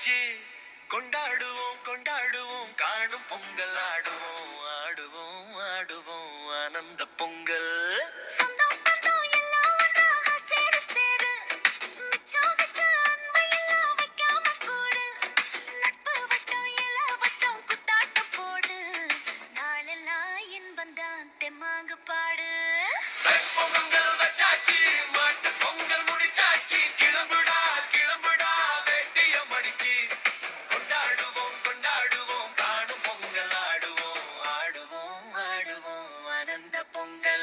வச்சாச்சு. கொண்டாடுவோம் கொண்டாடுவோம் காணும் பொங்கல் ஆடுவோம் ஆடுவோம் ஆடுவோம் ஆனந்த பொங்கல். சொந்தம் பந்தம் எல்லாம் ஒன்றாக சேரு சேரு. மிச்சம் வச்ச அன்பை எல்லாம் வைக்காம கூடு. நட்பு வட்டம் எல்லாம் வட்டம் குத்தாட்டம் போடு. நாளெல்லாம் இன்பந்தான் தெம்மாங்கு பாடு. பொங்கல் வச்சாச்சு மாட்டு பொங்கல் முடிச்சாச்சு. கிளம்புடா கிளம்புடா வேட்டிய மடிச்சு. கொண்டாடுவோம் கொண்டாடுவோம் காணும் பொங்கல் ஆடுவோம் ஆடுவோம் ஆடுவோம் ஆனந்த பொங்கல்.